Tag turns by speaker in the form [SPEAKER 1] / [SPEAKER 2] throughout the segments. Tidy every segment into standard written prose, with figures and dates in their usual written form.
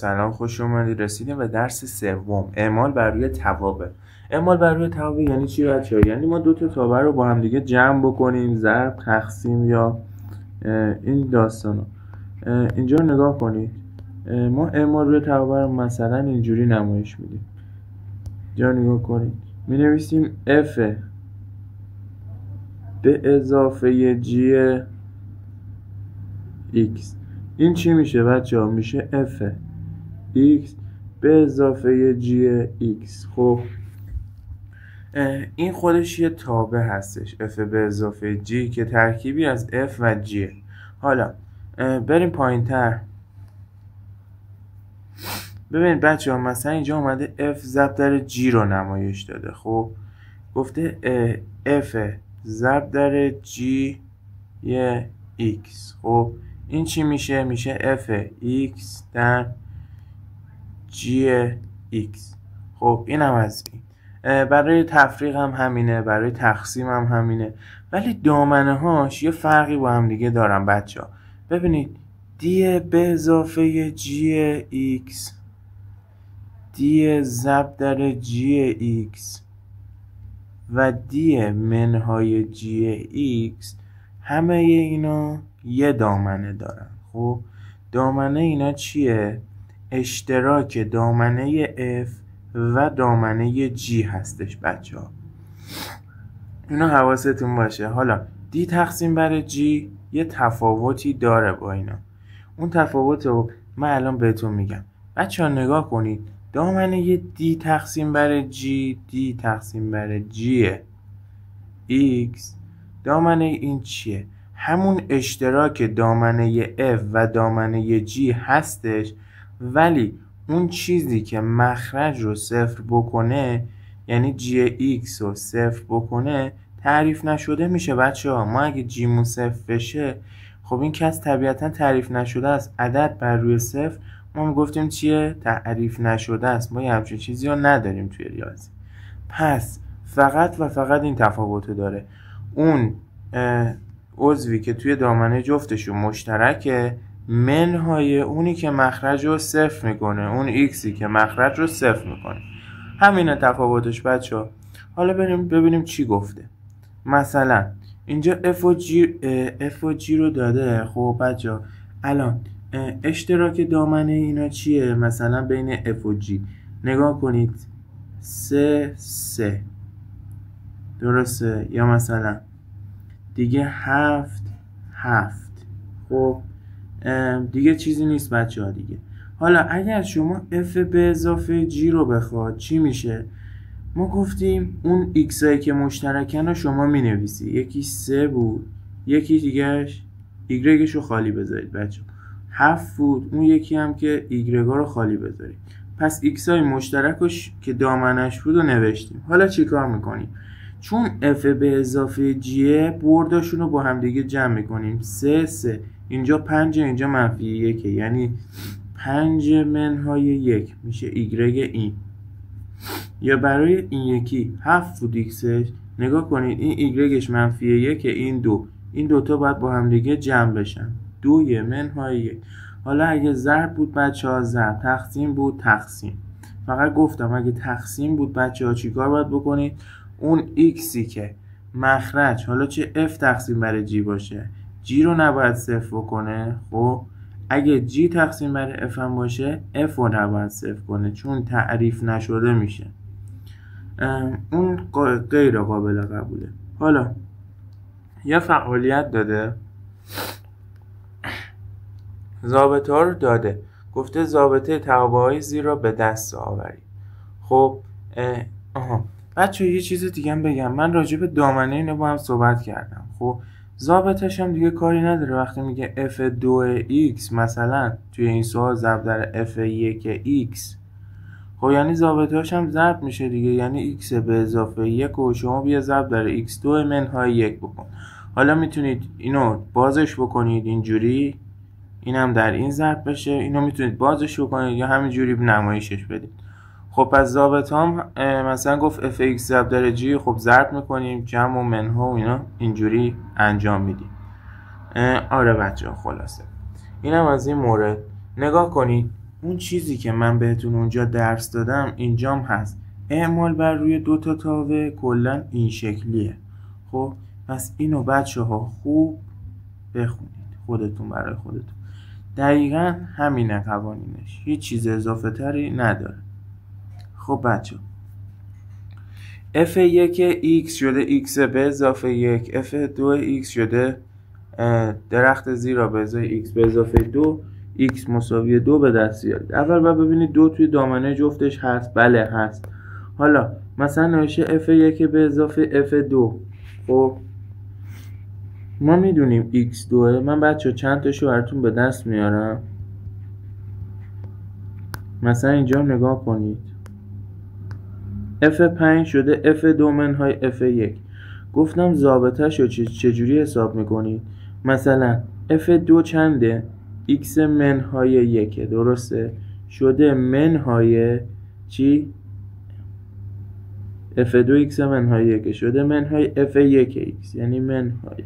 [SPEAKER 1] سلام، خوش اومدید. رسیدیم به درس سوم، اعمال بر روی توابع. اعمال بر روی توابع یعنی چی بچه‌ها؟ یعنی ما دو تا تابع رو با هم دیگه جمع بکنیم، ضرب، تقسیم یا این داستانا. اینجا رو نگاه کنید. ما اعمال روی توابع رو مثلا اینجوری نمایش میدیم. اینجا نگاه کنید، می نویسیم f به اضافه g x. این چی میشه بچه‌ها؟ میشه f x به اضافه g x. خب این خودش یه تابع هستش، f به اضافه g که ترکیبی از f و g. حالا بریم پایین تر. ببینید بچه ها، مثلا اینجا اومده f ضرب در g رو نمایش داده. خب گفته f ضرب در g x. خب این چی میشه؟ میشه f x در g x. خب این هم از این. برای تفریق هم همینه، برای تقسیم هم همینه، ولی دامنه هاش یه فرقی با هم دیگه دارن بچه ها. ببینید d به اضافه g x، d ضرب در g x و d منهای g x، همه اینا یه دامنه دارن. خب دامنه اینا چیه؟ اشتراک دامنه f و دامنه g هستش بچه ها. اینا حواستون باشه. حالا d تقسیم بر g یه تفاوتی داره با اینا. اون تفاوت رو من الان بهتون میگم. بچه ها نگاه کنید، دامنه d تقسیم بر g، d تقسیم بر g x، دامنه این چیه؟ همون اشتراک دامنه f و دامنه g هستش، ولی اون چیزی که مخرج رو صفر بکنه، یعنی g(x) رو صفر بکنه، تعریف نشده میشه بچه ها. ما اگه g مون صفر بشه، خب این کس طبیعتا تعریف نشده است. عدد بر روی صفر ما گفتیم چیه؟ تعریف نشده است. ما یه همچین چیزی رو نداریم توی ریاضی. پس فقط و فقط این تفاوت داره. اون عضوی که توی دامنه جفتشون مشترکه، منهای اونی که مخرج رو صفر میکنه، اون ایکسی که مخرج رو صفر میکنه. همینه تفاوتش بچه ها. حالا بریم ببینیم چی گفته. مثلا اینجا f و g رو داده. خب بچه ها الان اشتراک دامنه اینا چیه؟ مثلا بین f و g نگاه کنید، 3 درسته، یا مثلا دیگه 7. خب دیگه چیزی نیست بچه ها دیگه. حالا اگر شما f به اضافه g رو بخواد چی میشه؟ ما گفتیم اون x هایی که مشترکن رو شما می نویسی. یکی 3 بود، یکی دیگهش y رو خالی بذارید بچه ها. 7 بود، اون یکی هم که y رو خالی بذارید. پس x های مشترکش که دامنش بود رو نوشتیم. حالا چی کار میکنیم؟ چون f به اضافه g برداشون رو با هم دیگه جمع میکنیم. 3 اینجا 5، اینجا منفی 1، یعنی 5 منهای 1 میشه y این. یا برای این یکی 7 بود xش، نگاه کنید این yش منفی 1، این دوتا باید با هم دیگه جمع بشن. 2 منهای 1. حالا اگه ضرب بود بچه ها ضرب، تقسیم بود تقسیم. فقط گفتم اگه تقسیم بود بچه ها چی کار باید بکنید؟ اون xی که مخرج، حالا چه f تقسیم بر g باشه، g رو نباید صفر بکنه. خب اگه g تقسیم بر f هم باشه، f رو نباید صفر کنه، چون تعریف نشده میشه. اون غیر قابل قبوله. حالا یه فعالیت داده، ضابطه ها رو داده. گفته ضابطه توابع زیر را به دست آورید. خب بچه یه چیز دیگه هم بگم. من راجع به دامنه اینو با هم صحبت کردم. خب ضابطش هم دیگه کاری نداره. وقتی میگه f2x مثلا توی این سوال ضرب در f1x، خب یعنی ضابطه‌اش هم ضرب میشه دیگه، یعنی x به اضافه 1 و شما بیا ضرب در x2 منهای 1 بکن. حالا میتونید اینو بازش بکنید اینجوری، اینم در این ضرب بشه، اینو میتونید بازش بکنید یا همینجوری نمایشش بدید. خب پس ضابطه هم مثلا گفت fx ضرب در g، خب ضرب میکنیم، جمع و منها و اینا اینجوری انجام میدیم. آره بچه ها، خلاصه اینم از این مورد. نگاه کنید اون چیزی که من بهتون اونجا درس دادم اینجام هست. اعمال بر روی 2 تا تاوه کلا این شکلیه. خب پس اینو بچه ها خوب بخونید خودتون برای خودتون. دقیقا همینه قوانینش، هیچ چیز اضافه تری نداره. خب بچه f1 x شده x به اضافه 1، f2 x شده درخت زیرا به ازای x به اضافه 2، x مساوی 2 به دست بیارید. اول باید ببینید 2 توی دامنه جفتش هست. بله هست. حالا مثلا نوشه f1 به اضافه f2. خب ما میدونیم x2. من بچه چند تاشو براتون به دست میارم. مثلا اینجا نگاه کنید، f5 شده f2 منهای f1. گفتم ضابطه‌شو چجوری حساب میکنید؟ مثلا f2 چنده؟ x منهای 1 درسته؟ شده منهای چی؟ f2 x منهای 1 شده منهای f1 x، یعنی منهای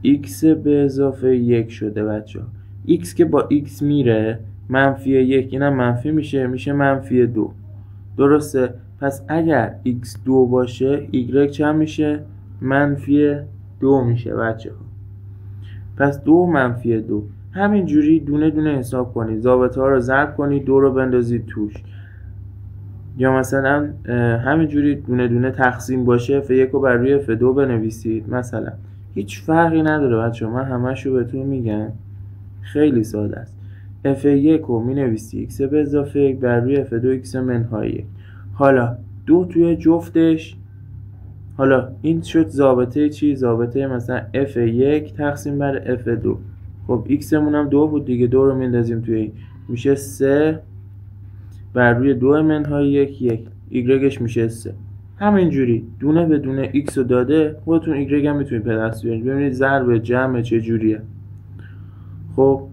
[SPEAKER 1] x به اضافه 1 شده بچه ها. x که با x میره منفی 1، اینم منفی میشه منفی 2 درسته؟ پس اگر x 2 باشه y چند میشه؟ منفی 2 میشه بچه ها. پس 2 منفی 2. همینجوری دونه دونه حساب کنید، ضابطه ها رو ضرب کنید، 2 رو بندازید توش. یا مثلا همینجوری دونه دونه تقسیم باشه f1 رو بر روی f2 بنویسید مثلا. هیچ فرقی نداره بچه ها، من همشو بهتون میگم، خیلی ساده است. f1 رو مینویسی x به اضافه 1 بر روی f2 x منهای 1. حالا 2 توی جفتش، حالا این شد ضابطه چی؟ ضابطه مثلا f1 تقسیم بر f2. خب x مون هم 2 بود دیگه، 2 رو میندازیم توی این، میشه 3 بر روی 2 منهای 1 y میشه 3. همینجوری دونه به دونه x رو داده، خودتون y هم میتونید به دست بیارید. ببینید ضرب جمع چه جوریه. خب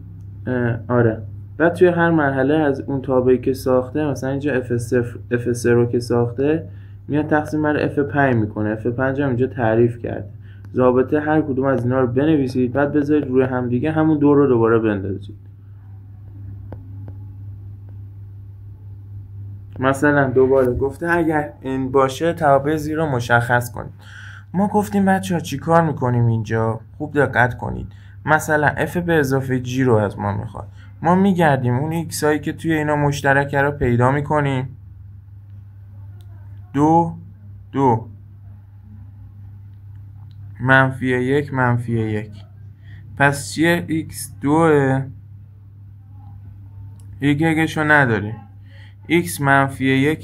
[SPEAKER 1] آره، بعد توی هر مرحله از اون تابعی که ساخته، مثلا اینجا f0 رو که ساخته میاد تقسیم بر f5 میکنه، f5 هم اینجا تعریف کرده. ضابطه هر کدوم از اینا رو بنویسید، بعد بذارید روی هم دیگه، همون 2 رو دوباره بندازید. مثلا دوباره گفته اگر این باشه توابع زیر رو مشخص کنید. ما گفتیم بچه ها چی کار میکنیم اینجا؟ خوب دقت کنید. مثلا f به اضافه g رو از ما میخواد. ما میگردیم اون x هایی که توی اینا مشترکه رو پیدا میکنیم. 2 2 منفی 1 منفی 1. پس چیه؟ x 2 y رو نداریم، x منفی 1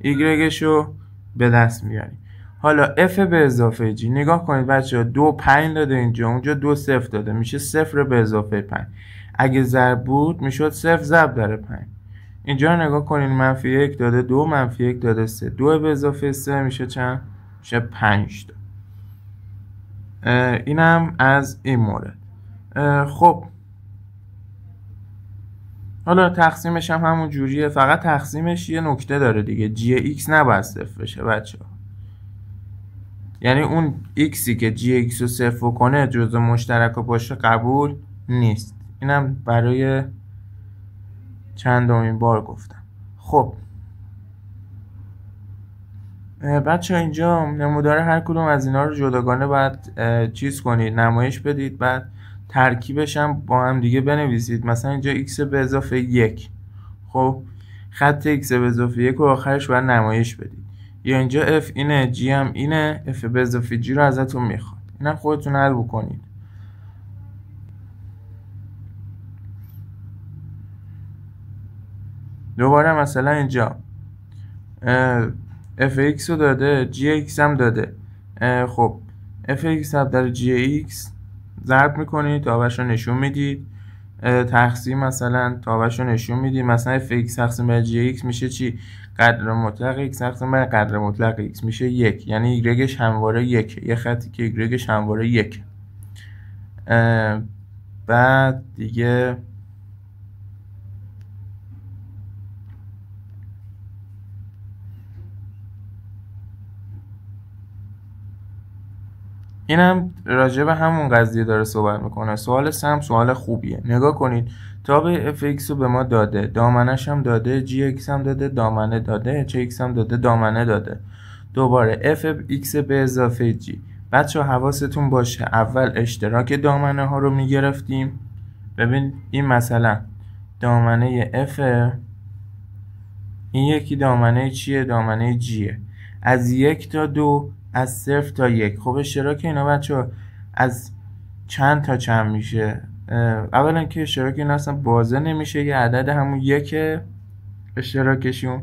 [SPEAKER 1] y رو به دست میاریم. حالا f به اضافه g نگاه کنید بچه ها، 2 5 داده اینجا، اونجا 2 0 داده، میشه 0 به اضافه 5. اگه ضرب بود میشد 0 ضرب در 5. اینجا نگاه کنید، منفی 1 داده 2 منفی 1 داده 3، 2 به اضافه 3 میشه چند؟ میشه 5 تا. اینم از این مورد. خب حالا تقسیمش هم همون جوریه، فقط تقسیمش یه نکته داره دیگه، جی x نباید صفر بشه بچه ها. یعنی اون xی که جی x رو صفر کنه جزء مشترک باشه قبول نیست. اینم برای چندمین بار گفتم. خب بچه ها اینجا نمودار هر کدوم از اینا رو جداگانه باید چیز کنید، نمایش بدید، بعد ترکیبش هم با هم دیگه بنویسید. مثلا اینجا x به اضافه 1، خب خط x به اضافه 1 و آخرش باید نمایش بدید. یا اینجا f اینه، g هم اینه، f به اضافه g رو ازتون میخواد. اینم خودتون حل بکنید. دوباره مثلا اینجا fx رو داده، gx هم داده. خب fx در gx ضرب میکنید، تابعش رو نشون میدید، تقسیم مثلا تابعش رو نشون میدید. مثلا fx تقسیم بر gx میشه چی؟ قدر مطلق x تقسیم بر قدر مطلق x میشه 1، یعنی y همواره 1، یه خطی که y همواره 1. بعد دیگه اینم راجع به همون قضیه داره صحبت میکنه. سوال 3 هم سوال خوبیه. نگاه کنید تابع fx رو به ما داده، دامنش هم داده، gx هم داده، دامنه داده، hx هم داده، دامنه داده. دوباره fx به اضافه g. بچه حواستون باشه اول اشتراک دامنه ها رو میگرفتیم. ببین این مثلا دامنه f، این یکی دامنه چیه؟ دامنه جیه. از 1 تا 2، از 0 تا 1. خب اشتراک اینا بچه از چند تا چند میشه؟ اولا که اشتراک اینا اصلا بازه نمیشه، یه عدد همون یک اشتراکشون.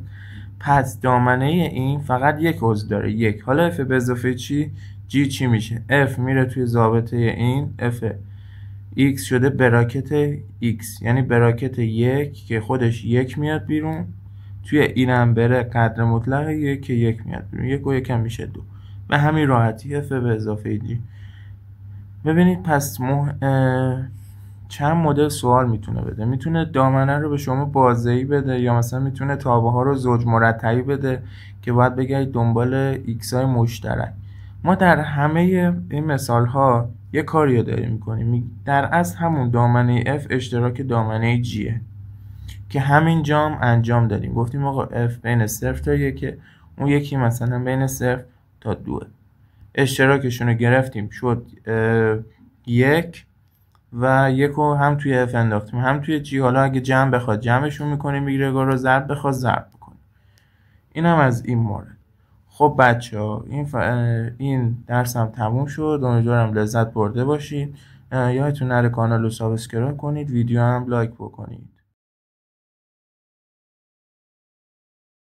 [SPEAKER 1] پس دامنه این فقط یک عضو داره، یک. حالا f به اضافه چی؟ g چی میشه؟ f میره توی ضابطه این f x شده براکت x، یعنی براکت یک که خودش یک میاد بیرون، توی اینم بره قدر مطلق یک که یک میاد بیرون، یک و یک هم میشه 2. به همین راحتی f به اضافه g. ببینید پس چند مدل سوال میتونه بده. میتونه دامنه رو به شما بازه‌ای بده، یا مثلا میتونه تابع ها رو زوج مرتبی بده که باید بگردید دنبال x های مشترک. ما در همه این مثال ها یه کاری رو داریم میکنیم، در اصل همون دامنه f اشتراک دامنه gه که همین جام انجام دادیم. گفتیم آقا f بین 0 تا 1، اون یکی مثلا بین 0 تا 2. اشتراکشون رو گرفتیم شد 1 و 1 رو هم توی f انداختیم هم توی g. حالا اگه جمع بخواد جمعشون میکنیم ایگرگا رو، ضرب بخواد ضرب بکنیم. این هم از این مورد. خب بچه ها این درس هم تموم شد، امیدوارم لذت برده باشید. یادتون نره کانال رو سابسکرایب کنید، ویدیو هم لایک بکنید.